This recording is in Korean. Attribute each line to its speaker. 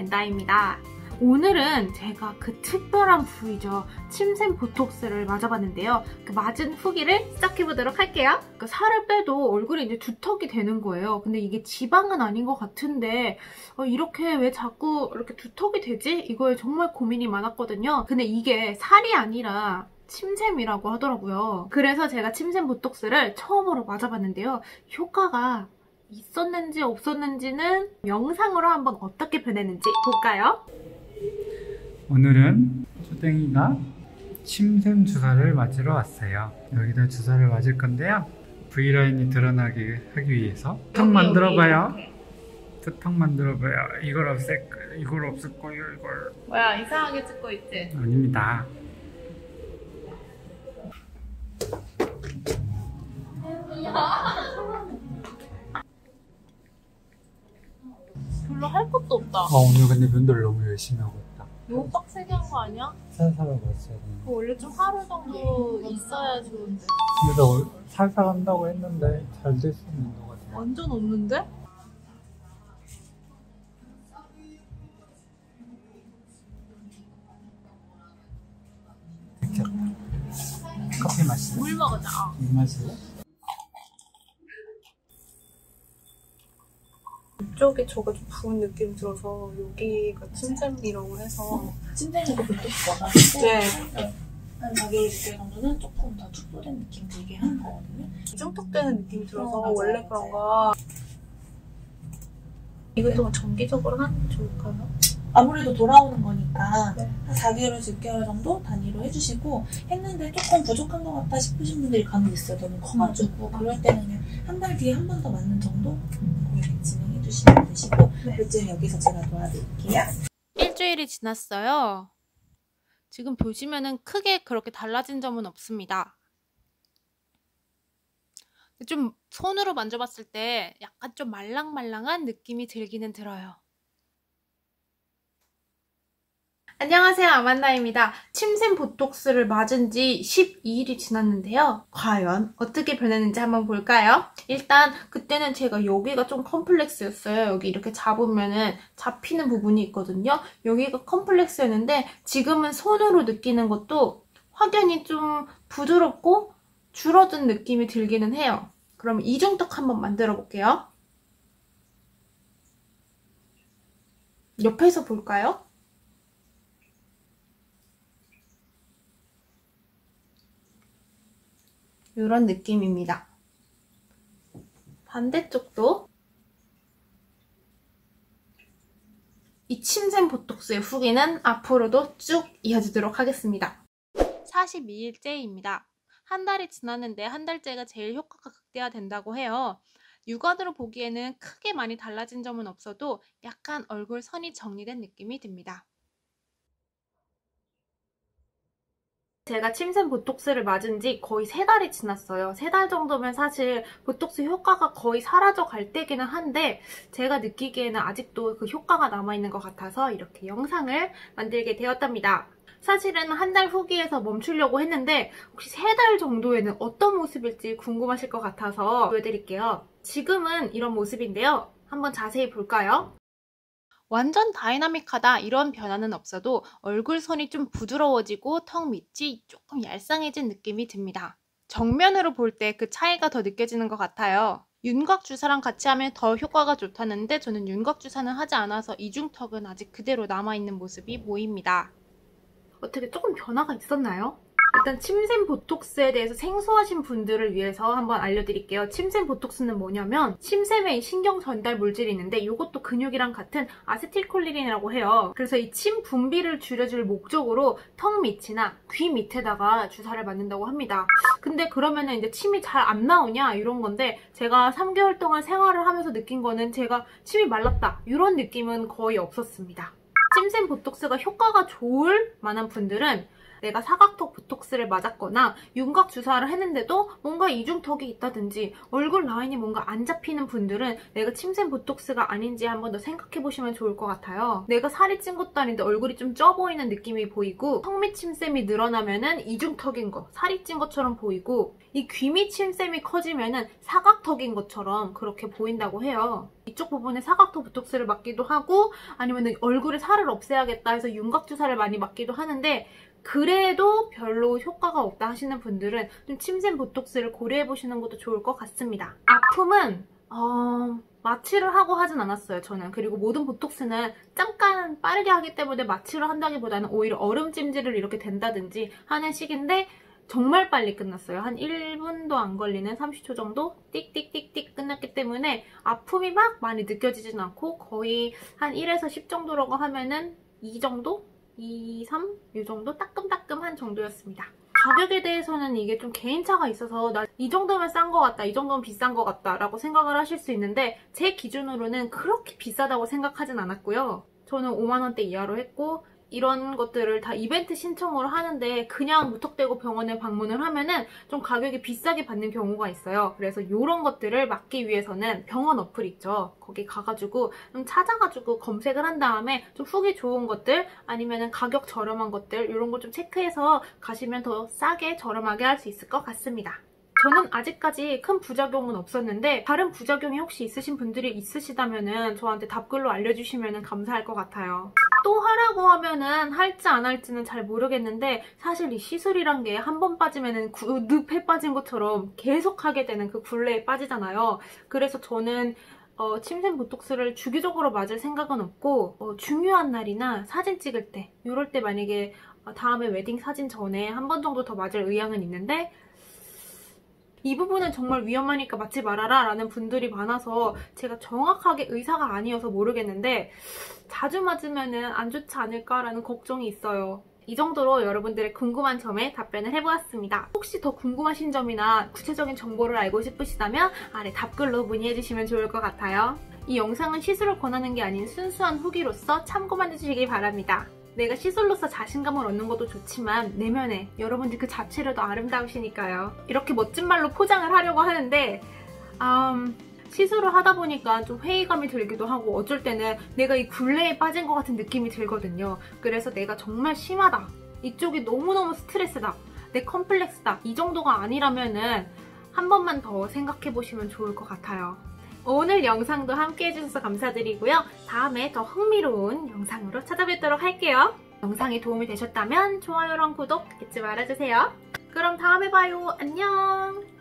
Speaker 1: 멘다입니다. 오늘은 제가 그 특별한 부위죠. 침샘 보톡스를 맞아봤는데요. 그 맞은 후기를 시작해보도록 할게요. 그러니까 살을 빼도 얼굴이 이제 두턱이 되는 거예요. 근데 이게 지방은 아닌 것 같은데 이렇게 왜 자꾸 이렇게 두턱이 되지? 이거에 정말 고민이 많았거든요. 근데 이게 살이 아니라 침샘이라고 하더라고요. 그래서 제가 침샘 보톡스를 처음으로 맞아봤는데요. 효과가 있었는지 없었는지는 영상으로 한번 어떻게 변했는지 볼까요?
Speaker 2: 오늘은 초댕이가 침샘 주사를 맞으러 왔어요. 여기다 주사를 맞을 건데요. V라인이 드러나게 하기 위해서 턱 만들어봐요. 턱 만들어봐요. 이걸 없앨 거예요. 이걸.
Speaker 1: 뭐야, 이상하게 찍고 있지?
Speaker 2: 아닙니다.
Speaker 1: 별로 할 것도 없다.
Speaker 2: 오늘 근데 면도를 너무 열심히 하고 있다.
Speaker 1: 너무 빡세게 한 거 아니야?
Speaker 2: 살살 하고 있어야 되는데.
Speaker 1: 원래 좀 하루 정도 있어야 좋은데.
Speaker 2: 그래서 살살 한다고 했는데 잘 될 수 있는 것 같아요.
Speaker 1: 완전 없는데?
Speaker 2: 커피 마실래?
Speaker 1: 물 먹자.
Speaker 2: 물 마실래?
Speaker 1: 이쪽에 저가 좀 부은 느낌이 들어서 여기가 침샘이라고 해서.
Speaker 3: 침샘이고 보톡스 와가지고
Speaker 1: 네.
Speaker 3: 한 4개월, 6개월 정도는 조금 더 축소된 느낌 들게 하는 거거든요.
Speaker 1: 이중턱되는 느낌이 들어서
Speaker 3: 맞아요.
Speaker 1: 원래 그런가. 이것도 정기적으로 하는 게 좋을까요?
Speaker 3: 아무래도 돌아오는 거니까
Speaker 1: 네.
Speaker 3: 한 4개월에서 6개월 정도 단위로 해주시고 했는데 조금 부족한 것 같다 싶으신 분들이 간혹 있어요. 너무 커가지고 그럴 때는 그냥 한 달 뒤에 한 번 더 맞는 정도 그렇게 진행해 주시면 되시고 결제는 여기서 제가 도와드릴게요.
Speaker 1: 일주일이 지났어요. 지금 보시면은 크게 그렇게 달라진 점은 없습니다. 좀 손으로 만져봤을 때 약간 좀 말랑말랑한 느낌이 들기는 들어요. 안녕하세요, 아만다입니다. 침샘 보톡스를 맞은 지 12일이 지났는데요. 과연 어떻게 변했는지 한번 볼까요? 일단 그때는 제가 여기가 좀 컴플렉스였어요. 여기 이렇게 잡으면은 잡히는 부분이 있거든요. 여기가 컴플렉스였는데 지금은 손으로 느끼는 것도 확연히 좀 부드럽고 줄어든 느낌이 들기는 해요. 그럼 이중턱 한번 만들어 볼게요. 옆에서 볼까요? 이런 느낌입니다. 반대쪽도 이 침샘 보톡스의 후기는 앞으로도 쭉 이어지도록 하겠습니다. 42일째입니다. 한 달이 지났는데 한 달째가 제일 효과가 극대화된다고 해요. 육안으로 보기에는 크게 많이 달라진 점은 없어도 약간 얼굴 선이 정리된 느낌이 듭니다. 제가 침샘 보톡스를 맞은 지 거의 3달이 지났어요. 3달 정도면 사실 보톡스 효과가 거의 사라져 갈 때기는 한데 제가 느끼기에는 아직도 그 효과가 남아있는 것 같아서 이렇게 영상을 만들게 되었답니다. 사실은 한 달 후기에서 멈추려고 했는데 혹시 3달 정도에는 어떤 모습일지 궁금하실 것 같아서 보여드릴게요. 지금은 이런 모습인데요. 한번 자세히 볼까요? 완전 다이나믹하다 이런 변화는 없어도 얼굴 선이 좀 부드러워지고 턱 밑이 조금 얄쌍해진 느낌이 듭니다. 정면으로 볼 때 그 차이가 더 느껴지는 것 같아요. 윤곽 주사랑 같이 하면 더 효과가 좋다는데 저는 윤곽 주사는 하지 않아서 이중턱은 아직 그대로 남아있는 모습이 보입니다. 어떻게 조금 변화가 있었나요? 일단 침샘 보톡스에 대해서 생소하신 분들을 위해서 한번 알려드릴게요. 침샘 보톡스는 뭐냐면 침샘에 신경 전달 물질이 있는데 이것도 근육이랑 같은 아세틸콜린이라고 해요. 그래서 이 침 분비를 줄여줄 목적으로 턱 밑이나 귀 밑에다가 주사를 맞는다고 합니다. 근데 그러면은 이제 침이 잘 안 나오냐 이런 건데 제가 3개월 동안 생활을 하면서 느낀 거는 제가 침이 말랐다 이런 느낌은 거의 없었습니다. 침샘 보톡스가 효과가 좋을 만한 분들은 내가 사각턱 보톡스를 맞았거나 윤곽 주사를 했는데도 뭔가 이중턱이 있다든지 얼굴 라인이 뭔가 안 잡히는 분들은 내가 침샘 보톡스가 아닌지 한번 더 생각해보시면 좋을 것 같아요. 내가 살이 찐 것도 아닌데 얼굴이 좀 쪄 보이는 느낌이 보이고 턱 밑 침샘이 늘어나면은 이중턱인 거, 살이 찐 것처럼 보이고 이 귀 밑 침샘이 커지면은 사각턱인 것처럼 그렇게 보인다고 해요. 이 이쪽 부분에 사각턱 보톡스를 맞기도 하고 아니면 얼굴에 살을 없애야겠다 해서 윤곽 주사를 많이 맞기도 하는데 그래도 별로 효과가 없다 하시는 분들은 좀 침샘 보톡스를 고려해보시는 것도 좋을 것 같습니다. 아픔은 마취를 하고 하진 않았어요, 저는. 그리고 모든 보톡스는 잠깐 빠르게 하기 때문에 마취를 한다기보다는 오히려 얼음 찜질을 이렇게 된다든지 하는 식인데 정말 빨리 끝났어요. 한 1분도 안 걸리는 30초 정도 띡띡띡띡 끝났기 때문에 아픔이 막 많이 느껴지진 않고 거의 한 1에서 10 정도라고 하면은 2 정도? 2, 3? 이 정도 따끔따끔한 정도였습니다. 가격에 대해서는 이게 좀 개인차가 있어서 나 이 정도면 싼 것 같다, 이 정도면 비싼 것 같다 라고 생각을 하실 수 있는데 제 기준으로는 그렇게 비싸다고 생각하진 않았고요. 저는 5만 원대 이하로 했고 이런 것들을 다 이벤트 신청으로 하는데 그냥 무턱대고 병원에 방문을 하면은 좀 가격이 비싸게 받는 경우가 있어요. 그래서 이런 것들을 막기 위해서는 병원 어플 있죠. 거기 가가지고 좀 찾아가지고 검색을 한 다음에 좀 후기 좋은 것들 아니면은 가격 저렴한 것들 이런 걸 좀 체크해서 가시면 더 싸게 저렴하게 할 수 있을 것 같습니다. 저는 아직까지 큰 부작용은 없었는데 다른 부작용이 혹시 있으신 분들이 있으시다면은 저한테 답글로 알려주시면 감사할 것 같아요. 또 하라고 하면은 할지 안 할지는 잘 모르겠는데 사실 이 시술이란 게 한 번 빠지면은 늪에 빠진 것처럼 계속 하게 되는 그 굴레에 빠지잖아요. 그래서 저는 침샘 보톡스를 주기적으로 맞을 생각은 없고 중요한 날이나 사진 찍을 때 이럴 때 만약에 다음에 웨딩 사진 전에 한 번 정도 더 맞을 의향은 있는데 이 부분은 정말 위험하니까 맞지 말아라 라는 분들이 많아서 제가 정확하게 의사가 아니어서 모르겠는데 자주 맞으면 안 좋지 않을까라는 걱정이 있어요. 이 정도로 여러분들의 궁금한 점에 답변을 해보았습니다. 혹시 더 궁금하신 점이나 구체적인 정보를 알고 싶으시다면 아래 답글로 문의해주시면 좋을 것 같아요. 이 영상은 시술을 권하는 게 아닌 순수한 후기로서 참고만 해주시기 바랍니다. 내가 시술로서 자신감을 얻는 것도 좋지만 내면에 여러분들 그 자체로도 아름다우시니까요. 이렇게 멋진 말로 포장을 하려고 하는데 시술을 하다 보니까 좀 회의감이 들기도 하고 어쩔 때는 내가 이 굴레에 빠진 것 같은 느낌이 들거든요. 그래서 내가 정말 심하다, 이쪽이 너무너무 스트레스다, 내 컴플렉스다 이 정도가 아니라면은 한 번만 더 생각해보시면 좋을 것 같아요. 오늘 영상도 함께 해주셔서 감사드리고요. 다음에 더 흥미로운 영상으로 찾아뵙도록 할게요. 영상이 도움이 되셨다면 좋아요랑 구독 잊지 말아주세요. 그럼 다음에 봐요. 안녕!